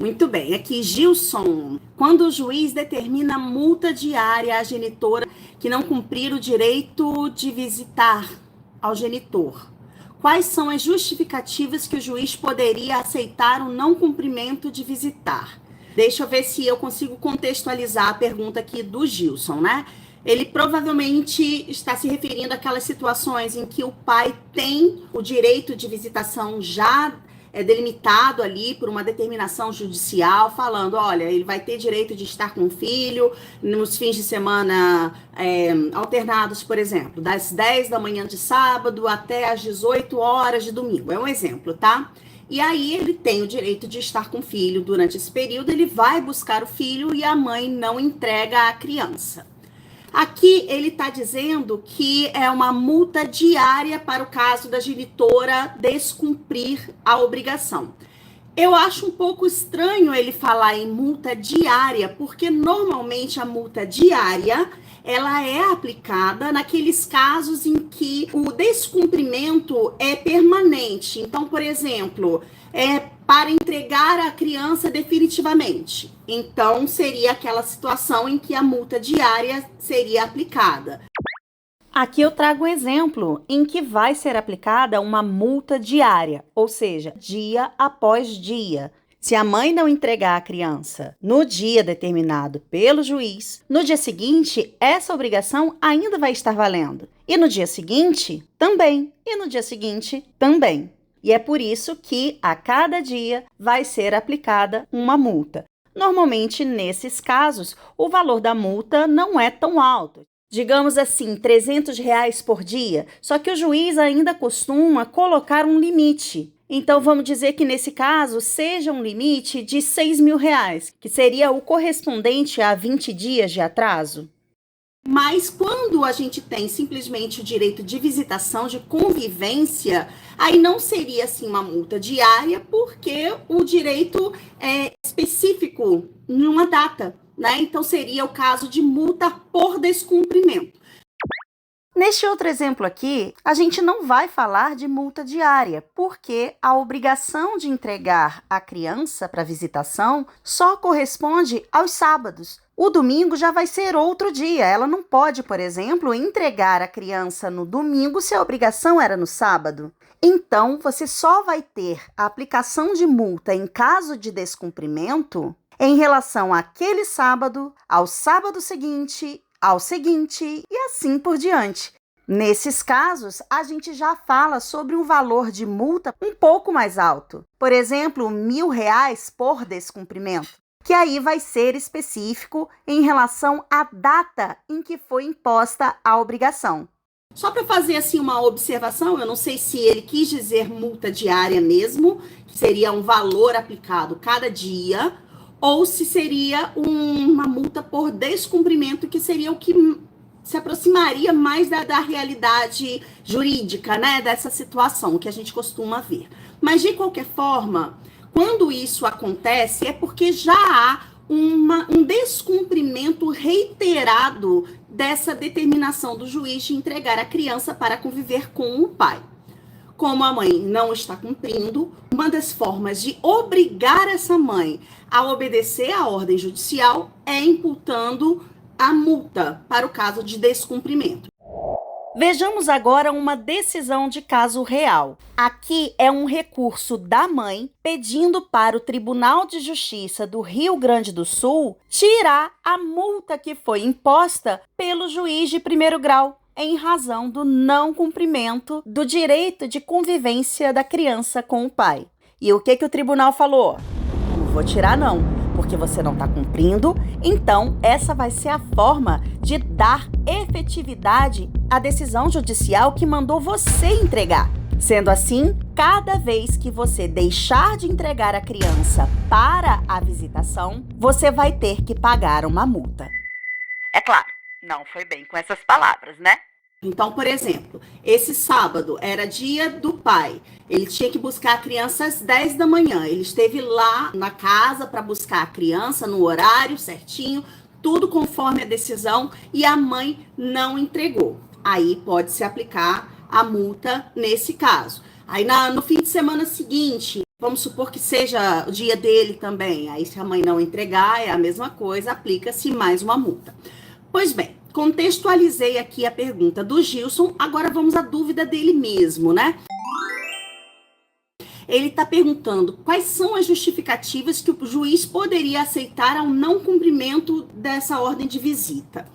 Muito bem, aqui Gilson. Quando o juiz determina multa diária à genitora que não cumprir o direito de visitar ao genitor, quais são as justificativas que o juiz poderia aceitar o não cumprimento de visitar? Deixa eu ver se eu consigo contextualizar a pergunta aqui do Gilson, né? Ele provavelmente está se referindo àquelas situações em que o pai tem o direito de visitação já delimitado ali por uma determinação judicial, falando, olha, ele vai ter direito de estar com o filho nos fins de semana alternados, por exemplo, das 10 da manhã de sábado até as 18 horas de domingo. É um exemplo, tá? E aí ele tem o direito de estar com o filho durante esse período, ele vai buscar o filho e a mãe não entrega a criança. Aqui ele está dizendo que é uma multa diária para o caso da genitora descumprir a obrigação. Eu acho um pouco estranho ele falar em multa diária, porque normalmente a multa diária ela é aplicada naqueles casos em que o descumprimento é permanente. Então, por exemplo, para entregar a criança definitivamente. Então, seria aquela situação em que a multa diária seria aplicada. Aqui eu trago um exemplo em que vai ser aplicada uma multa diária, ou seja, dia após dia. Se a mãe não entregar a criança no dia determinado pelo juiz, no dia seguinte, essa obrigação ainda vai estar valendo. E no dia seguinte, também. E no dia seguinte, também. E é por isso que a cada dia vai ser aplicada uma multa. Normalmente, nesses casos, o valor da multa não é tão alto. Digamos assim, R$300 por dia, só que o juiz ainda costuma colocar um limite. Então, vamos dizer que nesse caso seja um limite de R$6.000, que seria o correspondente a 20 dias de atraso. Mas quando a gente tem simplesmente o direito de visitação, de convivência, aí não seria assim uma multa diária, porque o direito é específico numa data, né? Então seria o caso de multa por descumprimento. Neste outro exemplo aqui, a gente não vai falar de multa diária, porque a obrigação de entregar a criança para visitação só corresponde aos sábados. O domingo já vai ser outro dia. Ela não pode, por exemplo, entregar a criança no domingo se a obrigação era no sábado. Então, você só vai ter a aplicação de multa em caso de descumprimento em relação àquele sábado, ao sábado seguinte, ao seguinte e assim por diante. Nesses casos, a gente já fala sobre um valor de multa um pouco mais alto. Por exemplo, R$1.000 por descumprimento, que aí vai ser específico em relação à data em que foi imposta a obrigação. Só para fazer assim uma observação, eu não sei se ele quis dizer multa diária mesmo, que seria um valor aplicado cada dia, ou se seria uma multa por descumprimento, que seria o que se aproximaria mais da realidade jurídica, né, dessa situação que a gente costuma ver. Mas, de qualquer forma, quando isso acontece, é porque já há um descumprimento reiterado dessa determinação do juiz de entregar a criança para conviver com o pai. Como a mãe não está cumprindo, uma das formas de obrigar essa mãe a obedecer à ordem judicial é imputando a multa para o caso de descumprimento. Vejamos agora uma decisão de caso real. Aqui é um recurso da mãe pedindo para o Tribunal de Justiça do Rio Grande do Sul tirar a multa que foi imposta pelo juiz de primeiro grau, em razão do não cumprimento do direito de convivência da criança com o pai. E o que o tribunal falou? Não vou tirar não, porque você não está cumprindo, então essa vai ser a forma de dar efetividade à decisão judicial que mandou você entregar. Sendo assim, cada vez que você deixar de entregar a criança para a visitação, você vai ter que pagar uma multa. É claro, não foi bem com essas palavras, né? Então, por exemplo, esse sábado era dia do pai. Ele tinha que buscar a criança às 10 da manhã. Ele esteve lá na casa para buscar a criança no horário certinho, tudo conforme a decisão, e a mãe não entregou. Aí pode se aplicar a multa nesse caso. Aí no fim de semana seguinte, Vamos supor que seja o dia dele também. Aí, se a mãe não entregar, é a mesma coisa, aplica-se mais uma multa. Pois bem, contextualizei aqui a pergunta do Gilson, agora vamos à dúvida dele mesmo, né? Ele está perguntando quais são as justificativas que o juiz poderia aceitar ao não cumprimento dessa ordem de visita.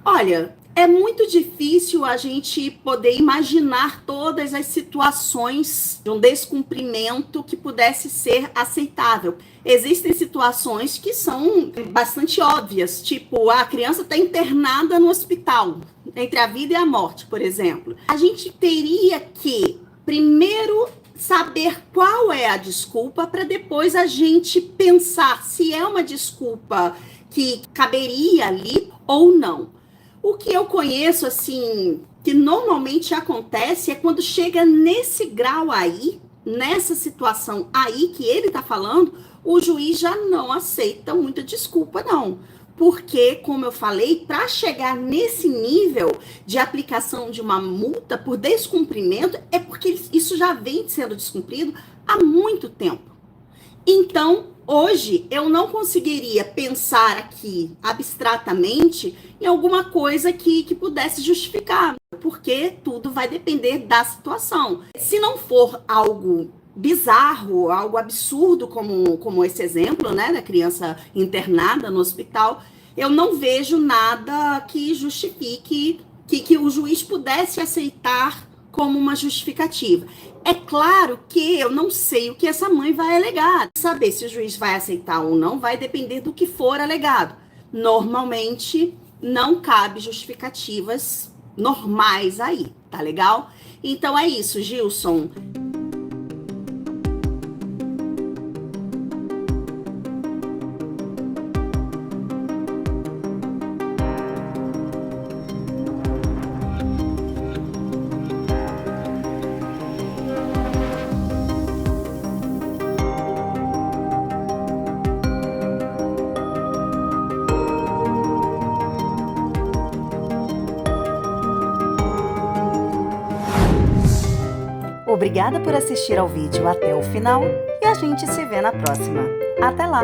Olha, é muito difícil a gente poder imaginar todas as situações de um descumprimento que pudesse ser aceitável. Existem situações que são bastante óbvias, tipo, a criança está internada no hospital, entre a vida e a morte, por exemplo. A gente teria que, primeiro, saber qual é a desculpa para depois a gente pensar se é uma desculpa que caberia ali ou não. O que eu conheço, assim, que normalmente acontece é quando chega nesse grau aí, nessa situação aí que ele está falando, o juiz já não aceita muita desculpa, não. Porque, como eu falei, para chegar nesse nível de aplicação de uma multa por descumprimento, é porque isso já vem sendo descumprido há muito tempo. Então, hoje, eu não conseguiria pensar aqui abstratamente em alguma coisa que pudesse justificar, porque tudo vai depender da situação. Se não for algo bizarro, algo absurdo, como esse exemplo, né, da criança internada no hospital, eu não vejo nada que justifique que o juiz pudesse aceitar como uma justificativa. É claro que eu não sei o que essa mãe vai alegar. Saber se o juiz vai aceitar ou não vai depender do que for alegado. Normalmente, não cabe justificativas normais aí, tá legal? Então é isso, Gilson. Obrigada por assistir ao vídeo até o final e a gente se vê na próxima. Até lá!